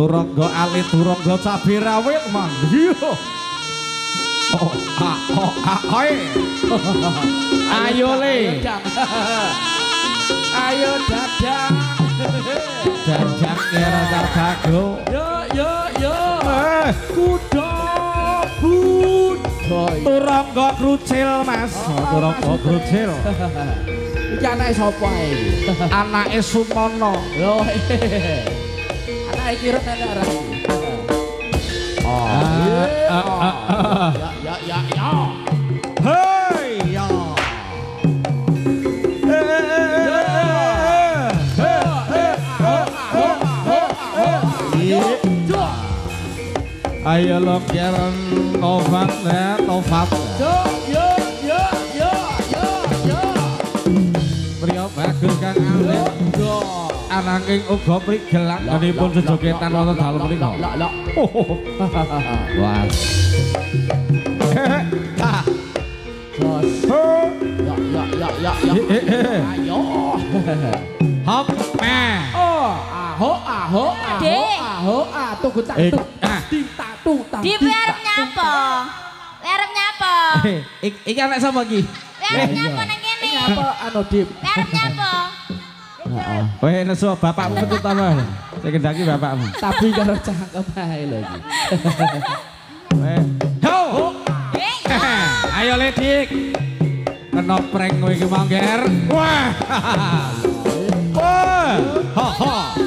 Turangga alit turangga cabe rawit mangga. Ayo le. Ayo dadang. Dadang kira dago. Yo. Kuda bud. Turangga krucil Mas. Turangga krucil. Iki anake sapa iki? Anake Sumono. Lho. Anake kira nenek ora. Ya. Hei ya. Ayo lo kieran Novat ya, Novat. Yo. Priya bagus Kang Alit. Ananging uga prigelan nganipun sejogetan wonten dalem menika. Lak. Wah. Ya. Ayo. Hop meh. Aho. Tunggu tak. Di arep nyapa? Arep nyapa? Iki anak sapa iki? Arep nyapa nang kene? Apa anu Dip? Arep nyapa? Kowe nesu bapakmu betul ta, Mas? Sing kendaki bapakmu. Tapi karo cakep ae lho iki. Ho! Ayo Ledik. Kena prank kowe iki mangger. Wah. Ha. Ha.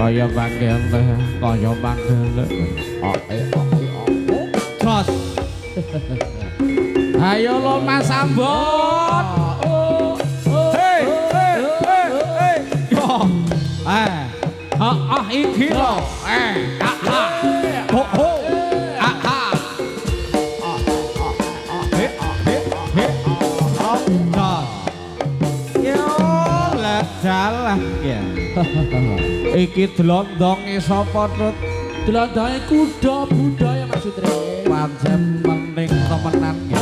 Kaya manggel kaya manggel. Jos. Ayo lo Mas Ambon. Hei. Yo. Iki lo. Ho. Jalan ya. Iki delondonge sapa Tut? Delondonge kuda budaya maksudnya. Pancen penting temenan ya.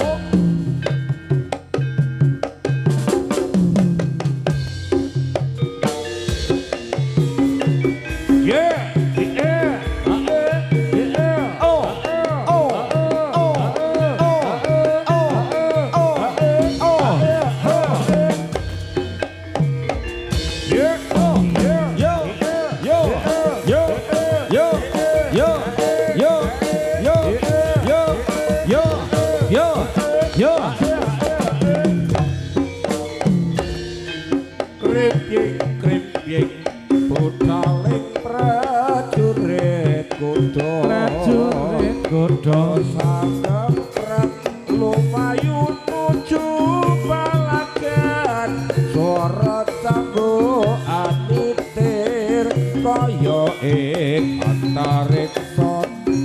Kripyik budhaling prajurit kuda sanggem perang lumayu nuju balagan swara tambukan nitir kaya ing antariksa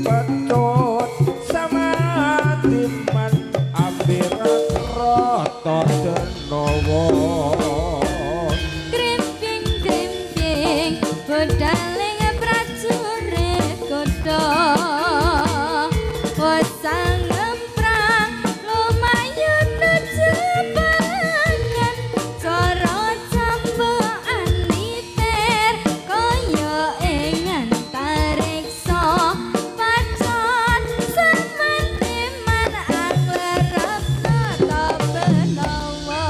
pecut samadiman ambirat rata denawa. Budaling prajurit kuda wasang prang lumayu nuju balagan cara cambukan nitir kaya ing antariksa pacot semantiman aklerep tata benawa.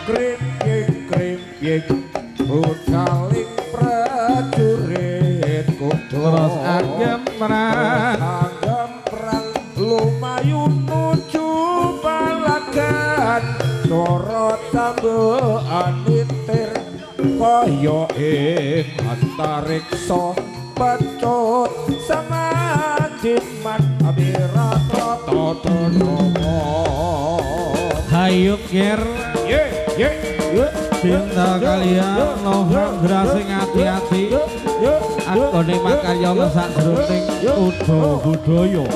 Kripyik budhaling prajurit kuda Terus agem perang lumayu nuju balagan swara tambukan nitir kaya ing antariksa pecut samadiman ambirat rata denawa. Ayo ger cinta kalian lohan berasing hati-hati akone makarya sak jroning budaya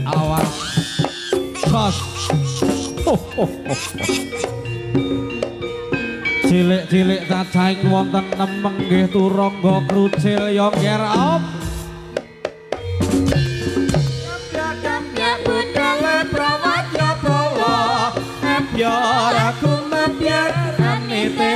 awas sos cilik-cilik cacahing wonten nemeng nggih turangga krucil ya nger op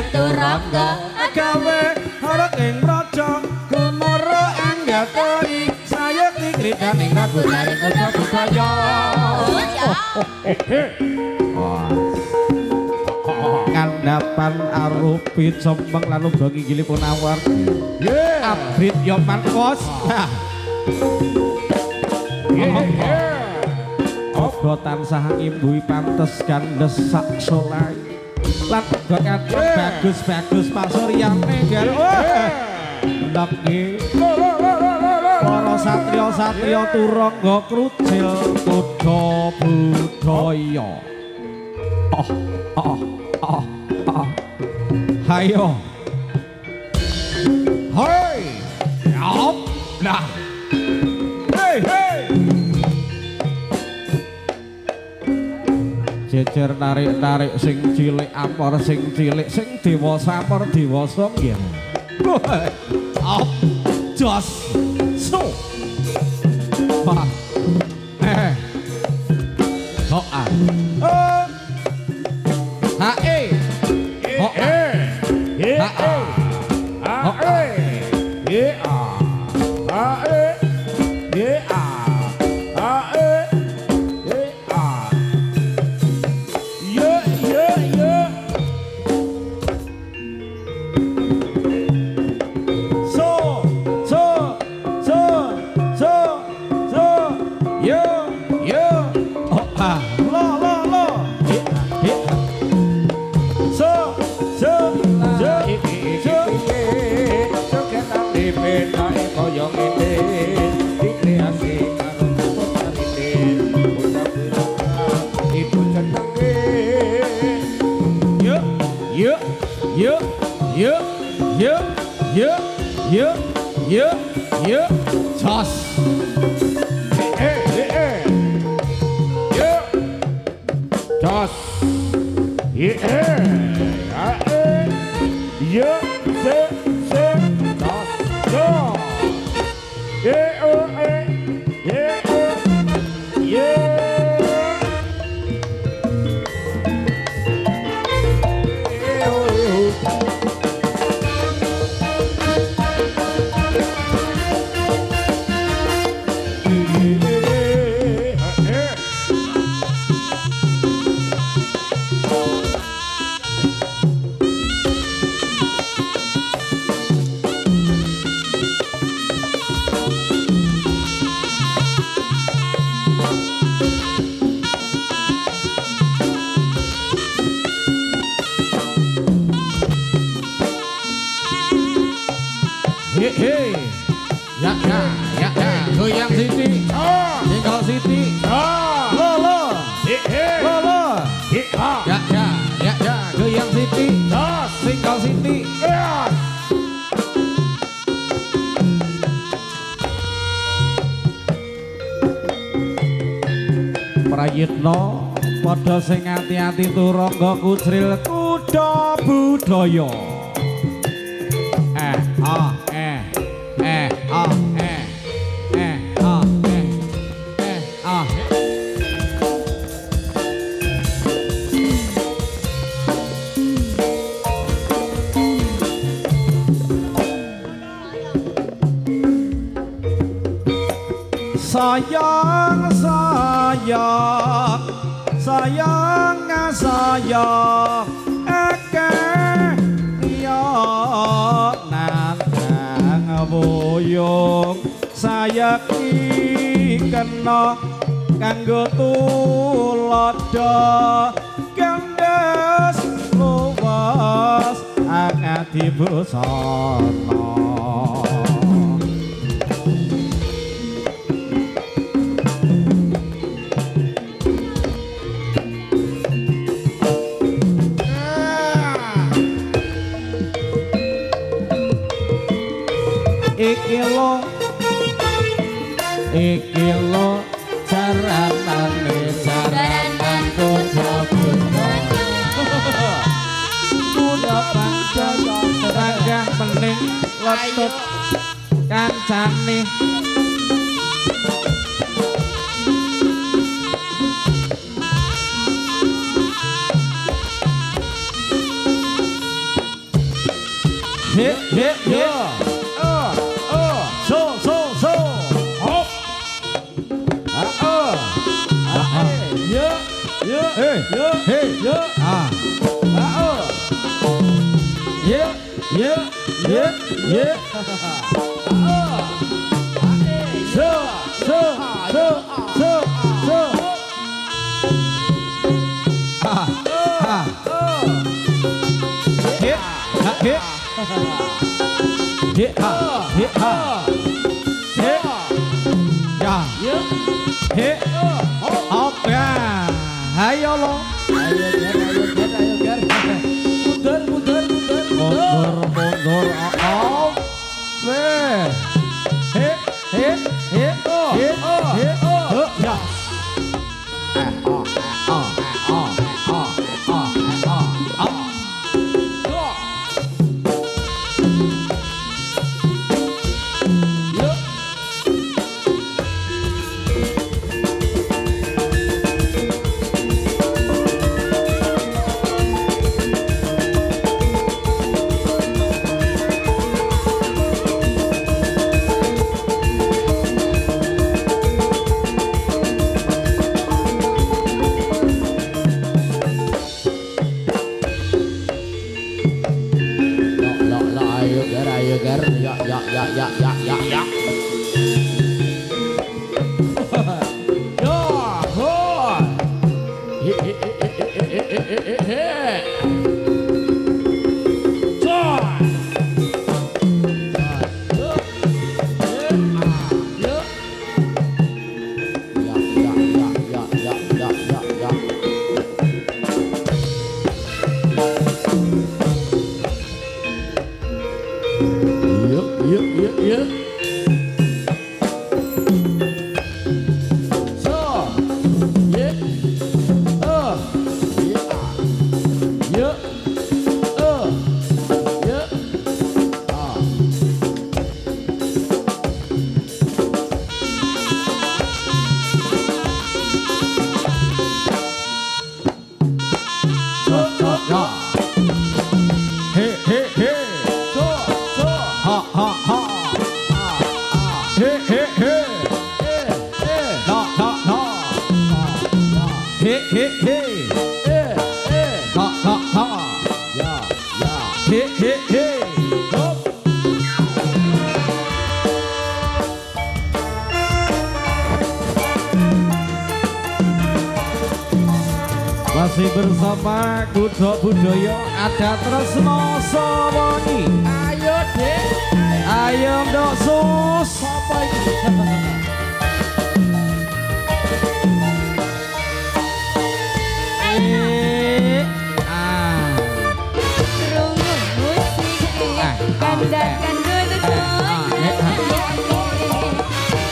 turangga gawe harap ing raja kumara anggatari sayek dikridaning Nagari kuda budaya kandapan arupi cempeng lalu bangi gili punawar abrit yoman kos ogo tansah imbui pantes gandes sak solai lan bakat bagus-bagus pasuryane gar ndaki para satria-satria turangga krucil kuda budaya hayo hoi yop nah hey jejer narik-narik sing cilik apor sing cilik sing dewasa apor dewasa nggih jos so ba soa ha jos jos goyang Siti tinggal Siti lo ya goyang Siti tinggal Siti prayitna padha sing ati-ati turangga kucril kuda budaya sayang eke yo nanda boyong sayaki kena kanggo tulodo gandes luwes angati busana iki lo jaranane jaranan kuda-kuda kuda bangsa ranggah pening letut kancane he he he ayo lo ayo mundur Masih bersama Kuda Budaya ada Tresno Sawoni. Ayo Dek, Ayo Ndok Sus. apa iki? Rungu musik kandakan duduk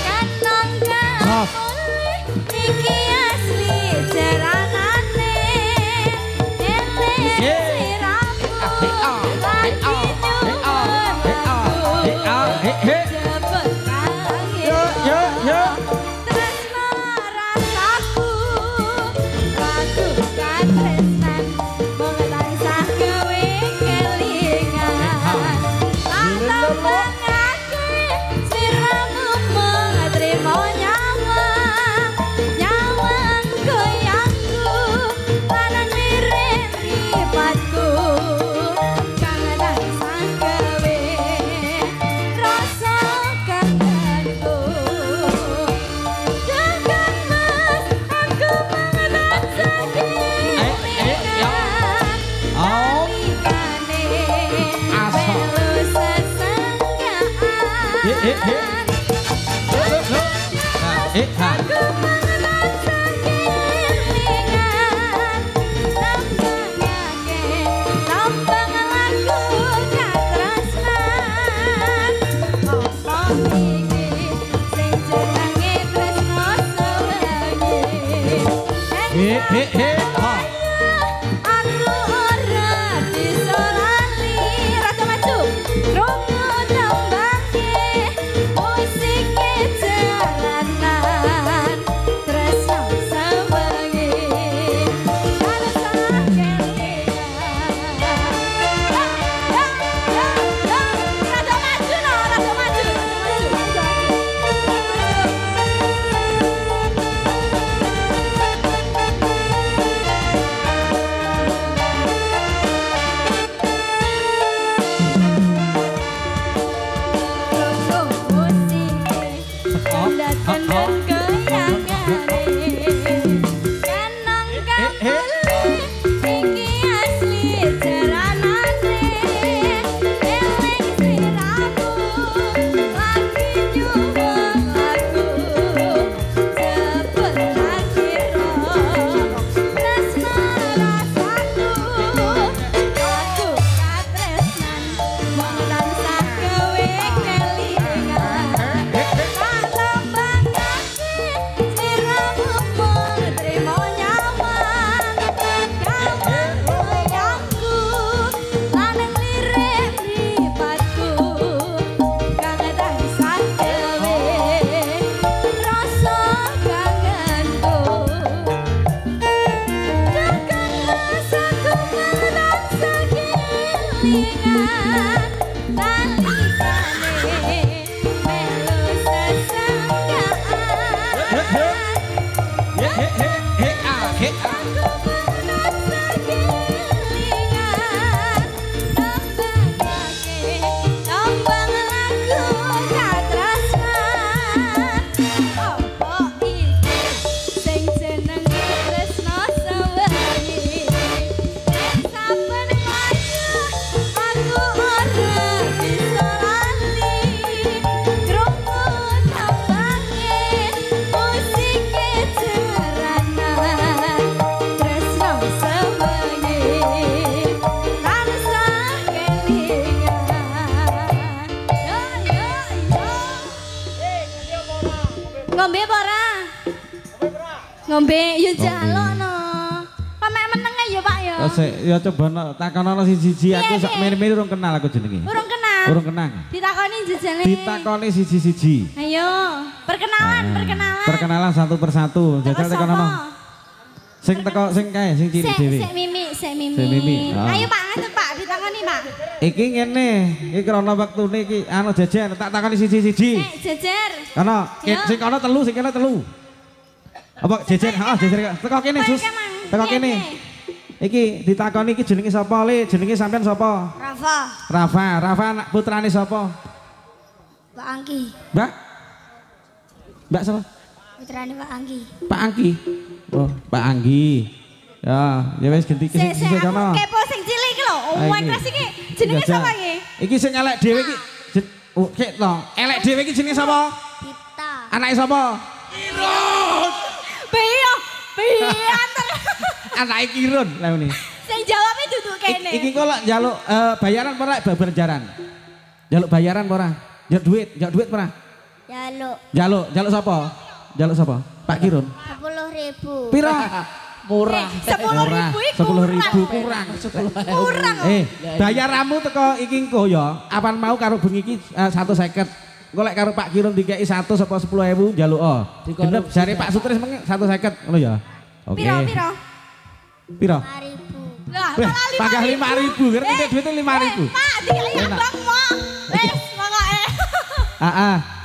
kanong kaoleh iki asli jaranane ele siramu Tresno rasaku lagu katresnan mung tansah gawe kelingan atau mengaku siramu mung trimo nyawa ha. Aku mengenal sekilingan Lambangake lambang lagu katresnan Apa iki sing jenenge tresno sewengi He ha. Aku ora bisa lali Rada maju Krungu tembake Musike jalanan Tresno sewengi Kalau sakit Rada maju no Rada maju Ngombe apa ora? Ngombe yo jaluk no. Kok mek meneng ya Pak ya? Sik ya coba takonono siji-siji aku sak mene-mene urung kenal aku jenenge. Urung kenal. Urung kenal. Ditakoni jejele. Ditakoni siji-siji. Ayo, perkenalan. Perkenalan satu persatu. Jajal tekonono. Sing teko sing kae sing cilik dhewe. Sik Mimi. Sik Mimi. Ayo Pak, ngaten Pak, ditakoni Pak. Iki ngene, iki krana wektune iki anu jejer tak takoni siji-siji. Jejer. Kono, sing kono telu, sing kene telu. Apa jejer? Heeh, jejer. Teko kene, Sus. Teko kene. Iki ditakoni iki jenenge sapa, Le? Jenenge sampean sapa? Rafa anak putrane sapa? Pak Angki. Mbak sapa? Putrane Pak Angki. Pak Angki. Oh, Pak Anggi. Ya wis ganti sing kono. Kepo sing cilik iki lho. Wes iki jenenge sapa iki? Iki sing elek dhewe iki. Oh, kek to. Elek dhewe iki jenenge sapa? Kita. Anake sapa? Kirun. Piye? Anake Kirun lha ngene. Sing jawabe duduk kene. Iki kok lek njaluk bayaran apa lek bayaran? Njaluk bayaran apa ora? Njaluk duit apa ora? Njaluk sapa? Njaluk sapa? Pak Kirun. 10.000. Pira? Murah. 10.000 kurang. Kurang. Bayaramu teko iki engko ya. Apan mau karo bengi iki 150. Engko lek karo Pak Kirun dikeki 100 apa 10.000 njaluk. Genep jare Pak Sutris meng 150 ngono ya. Oke. Pira? 5.000. Lah, pagah 5.000, ngerti nek duite 5.000. Pak, dikai abang mo. Wes, pokoke.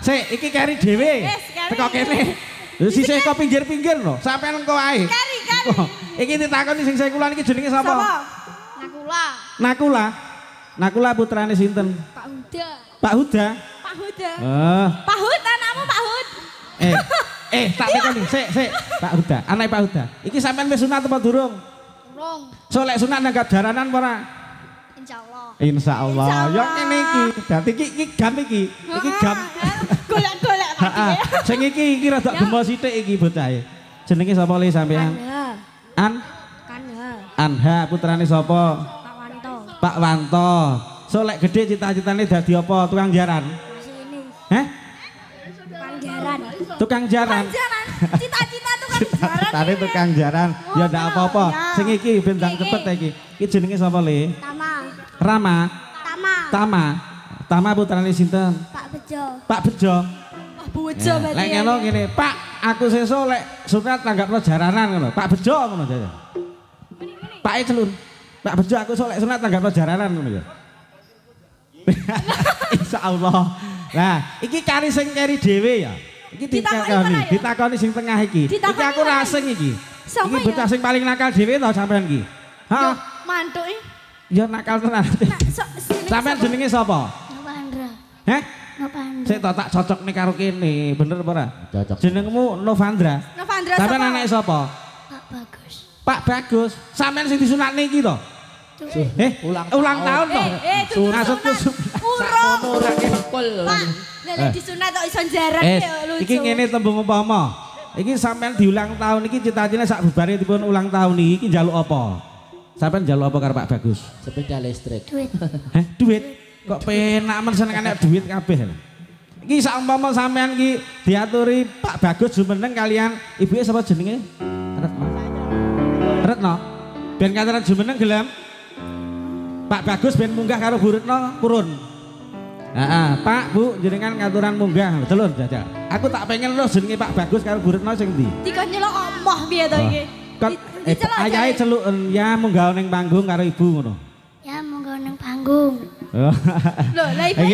Sik iki keri dhewe. Teko kene. Sisih kok pinggir-pinggir lho, sampean engko ae. Kari. Iki ditakoni sing sekulan iki jenenge sapa? Nakula putrane sinten? Pak Huda. Pak Huda. Pak Hud, anakmu Pak Hud. Tak tekoni, sik. Pak Huda, anake Pak Huda. Iki sampean wis sunat apa durung? Durung. So lek sunat nanggap daranan apa ora? Insyaallah. Ya ngene iki. Dadi iki gam iki. Iki gam. Golek-golek Pak. Heeh. Sing iki rada gemo sithik iki bocahe. Jenenge sapa le sampean? Anha putrane sapa? Pak Wanto. So lek gedhe cita-citane dadi apa? Tukang jaran. Heh? Tukang jaran. Cita-cita tukang jaran. Tare tukang jaran. Ya ndak apa-apa. Sing iki bentang cepet iki. Iki jenenge sapa le? Rama. Tama putrane sinten? Pak Bejo. Oh, Bejo berarti. Lek ngono ngene, Pak, aku sesuk lek sunat tanggapno jaranan ngono. Pak Bejo ngono aja. Pak Celun. Pak Bejo aku sesuk lek sunat tanggapno jaranan ngono ya. Insyaallah. Lah, iki kari sing keri dhewe ya. Iki ditakoni sing tengah iki. Iki aku rasing iki. Iki bocah sing paling nakal dhewe to sampean iki. Hah? Mantuk iki. Ya nakal tenan. Sampean jenenge sapa? Novandra. Heh? Novandra. Sik tak cocok nih karo kene, bener apa ora? Cocok. Jenengmu Novandra. Novandra Sampean sapa? anake sapa? Pak Bagus. Pak Bagus. Sampean sing disunatne iki to? Ulang tahun to? Maksudku Urung. Ora kempul. Pak, lele disunat kok iso jarak ya lucu. Iki ngene tembung umpama. Iki sampean diulang tahun iki cita-citane sak bubare dipun ulang tahun iki njaluk apa? Sampean njaluk apa karo Pak Bagus? Sepeda listrik. Duit. Heh, duit. Kok penak men senengane duit kabeh. Iki sak umpama sampean iki diaturi Pak Bagus jumeneng kalian ibuke sapa jenenge? Retno. Retno. Ben kataran jumeneng gelem. Pak Bagus ben munggah karo Bu Retno purun. Heeh, Pak, Bu, jenengan ngaturan munggah, betul jajal. Aku tak pengen lho jenenge Pak Bagus karo Bu Retno sing ndi? Dikon nyelok omah piye to iki? Kan ayahe celuk ya munggah ning panggung karo ibu ngono. Ya monggo nang panggung. Lho, lah iku.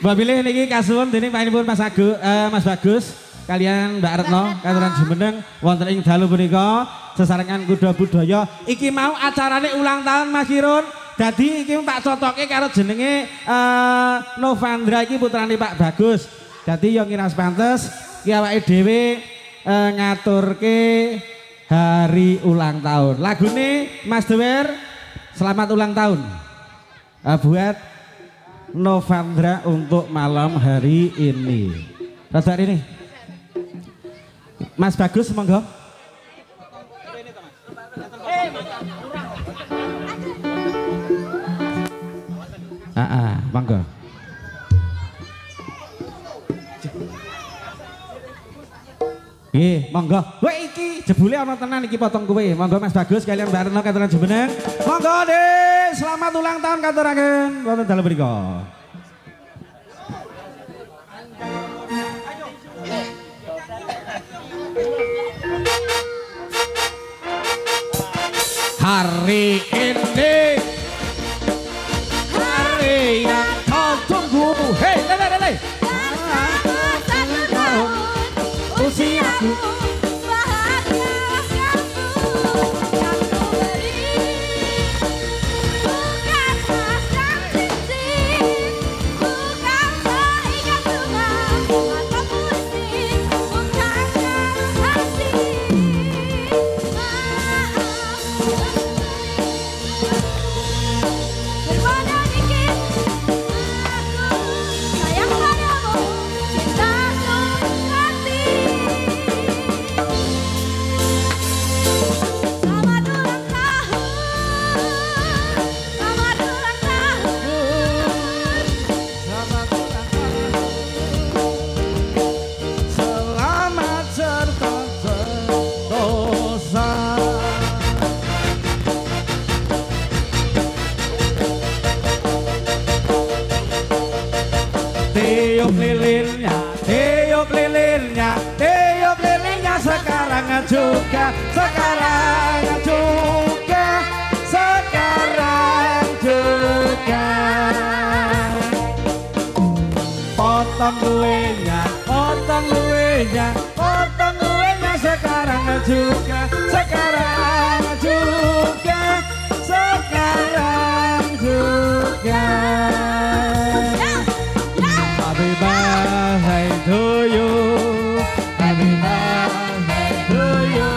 Mbak pilih niki kasuwun dening panjenengan Mas Bagus kalian Mbak Retno katuran jumeneng wonten ing dalu punika sesarengan kuda budaya. Iki mau acarane ulang tahun Mas Kirun. Dadi iki tak cocoke karo jenenge Novandra iki putrane Pak Bagus. Dadi yo ngiras pantes ki awake dhewe ngaturke hari ulang tahun. Lagune Mas Dewer selamat ulang tahun. Buat Novandra untuk malam hari ini. Rada ini. Mas Bagus monggo. Monggo. Nggih, monggo. Wah iki jebule ana tenan iki potong kuwe. Monggo Mas Bagus kalian Mbak Retno katuran jumeneng. Monggo deh, selamat ulang tahun katuraken wonten dalem mriku. Hari ini hari yang kau tunggu. Hei, lele. Usiaku bahagia kamu yang ku beri, bukan emas dan cincin, bukan seikat bunga atau puisi, bukan hati. Berbeda dikit, aku sayang padamu, cintaku hati. Selamat ulang tahun, selamat ulang tahun. selamat serta sentosa. Tiup lilinnya, tiup lilinnya, tiup lilinnya sekarang juga, sekarang juga, sekarang juga. Potong kuenya, potong kuenya, potong kuenya sekarang juga, sekarang juga, sekarang juga. Happy birthday to you, happy birthday to you,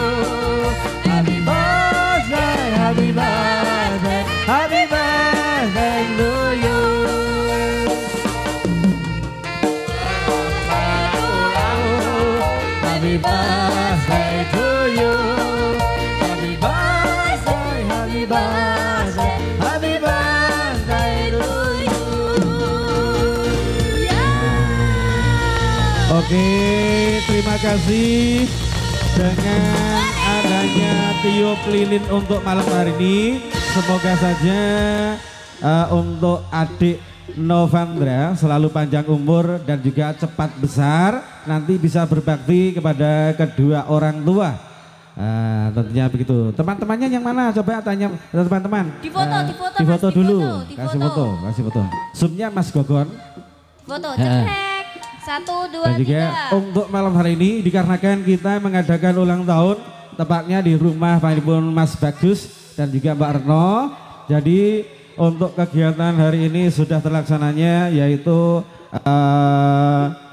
happy birthday, happy birthday, happy birthday to you. Happy birthday to you. Happy birthday, happy birthday, happy birthday to you. Oke, terima kasih dengan adanya tiup lilin untuk malam hari ini. Semoga saja untuk adik Novandra selalu panjang umur dan juga cepat besar, nanti bisa berbakti kepada kedua orang tua. Tentunya begitu. Teman-temannya yang mana? Coba tanya teman-teman. Di foto dulu. Di Kasih foto. Zoomnya Mas Gogon. Foto cekrek. 1, 2, Dan juga 3. untuk malam hari ini dikarenakan kita mengadakan ulang tahun tepatnya di rumah Panglipun Mas Bagus dan juga Mbak Retno. Jadi untuk kegiatan hari ini sudah terlaksananya yaitu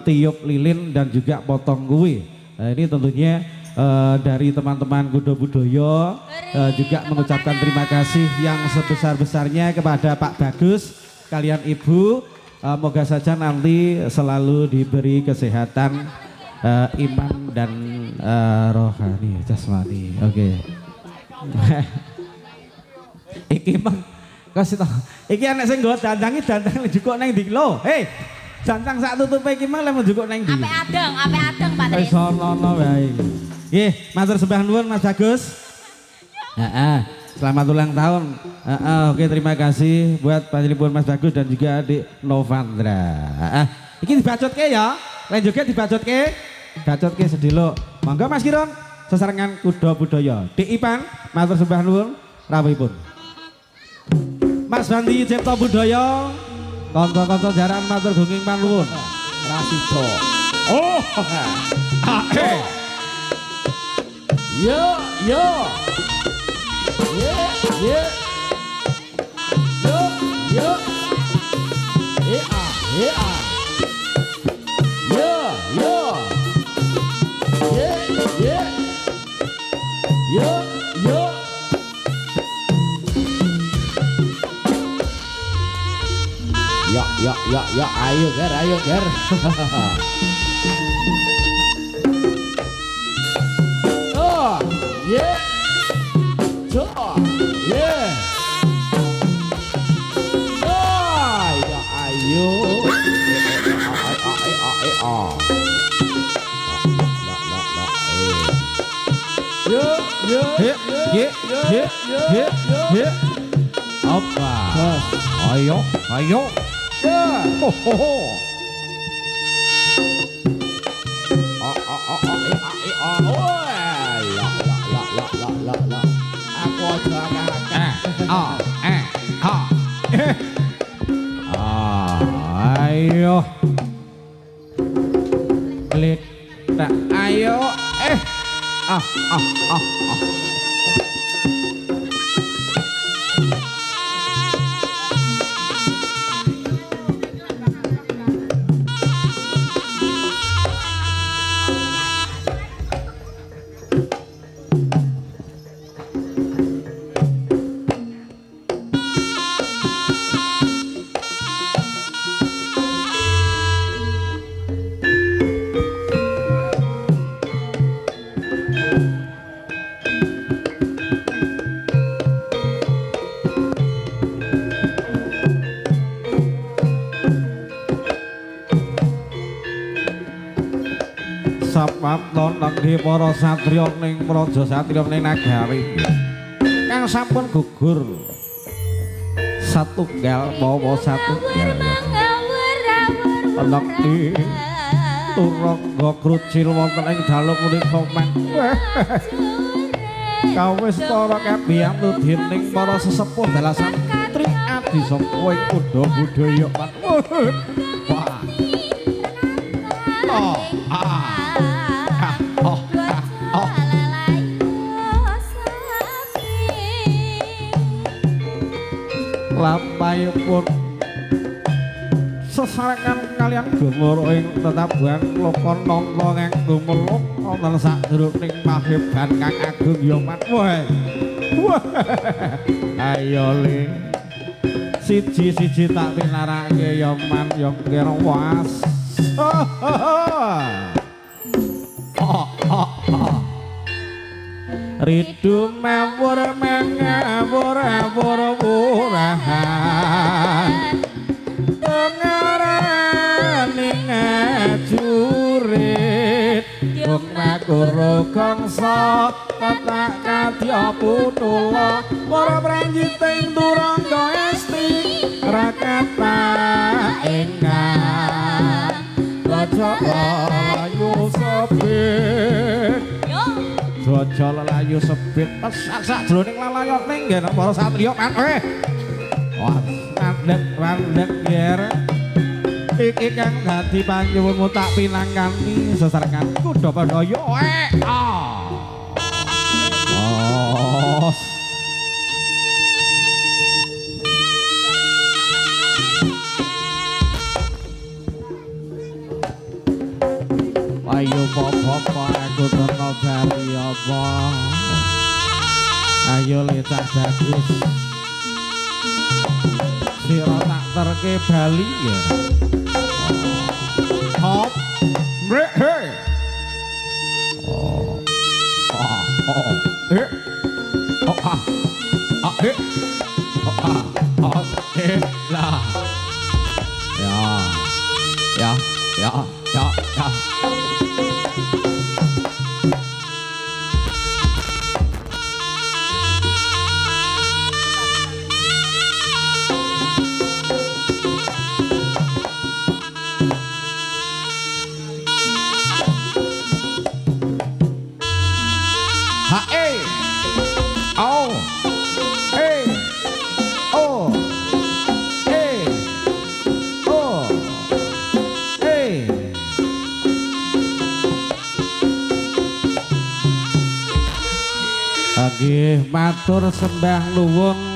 tiup lilin dan juga potong kue. Nah, ini tentunya dari teman-teman Kudo Budoyo juga mengucapkan terima kasih yang sebesar-besarnya kepada Pak Bagus, kalian Ibu. Moga saja nanti selalu diberi kesehatan iman dan rohani, jasmani. Oke. Iki mang kasih tau. Iki anak sing nggo dandangi dandang njukuk nang ndi lho. Hei. Dandang sak tutupe iki mang lek njukuk nang ndi? Ape adeng Pak Tris. Wis ono wae. Nggih, matur sembah nuwun Mas Bagus. Heeh. Selamat ulang tahun. Oke, terima kasih buat Panglipun Mas Bagus dan juga adik Novandra. Iki dibacotke ya. Lan juga dibacotke. Bacotke sedilo. Monggo Mas Kiron sesarengan Kudo Budaya. Dik Ipan matur sembah nuwun rawuhipun. Mas Bandi Cipta Budaya, kanca-kanca jaran matur gunging panuwun. Rasido. Oh. Yo yo. Yo yo. Yo yo. Yeah. Yo yo. Yeah. Yo yo. Ya, ayo ger. Oh, yeah. Oh, yeah. Oh, ya ayo. Yo. Apa? Ayo. Aku Ayo. Klik. Ayo. Sapatno nangge para satriya ning praja satriya ning nagari kang sampun gugur satunggal mawa satunggal anakti turangga krucil wonten ing dalu punika men kawis para kabiyang dening para sesepuh dalasan tri adi saka ing Kudo Budaya lampahipun sesarengan kalian gumur ing tetabuhan lokon nangka kang gumeluk wonten sadurunging paheban kang agung ya mat ayo le siji-siji tak pinarake ya man ya kira was Ridu mawur mangawur wurahan pengaraning ajurit yung makuro kongso tatak kadya putula para pranjiting turangga esti rakata engang raja layu sepit raja layu sepit pesak sakjroning lalayone nggih para satriya kan Wandek ger iki kang dadi panyuwunmu tak pinangkani sesarengan kuda pandaya ayo bapak aku teno bali apa ayo lecak bagus sira tak terke bali ya hop brek he lah ya Nggih matur sembah nuwun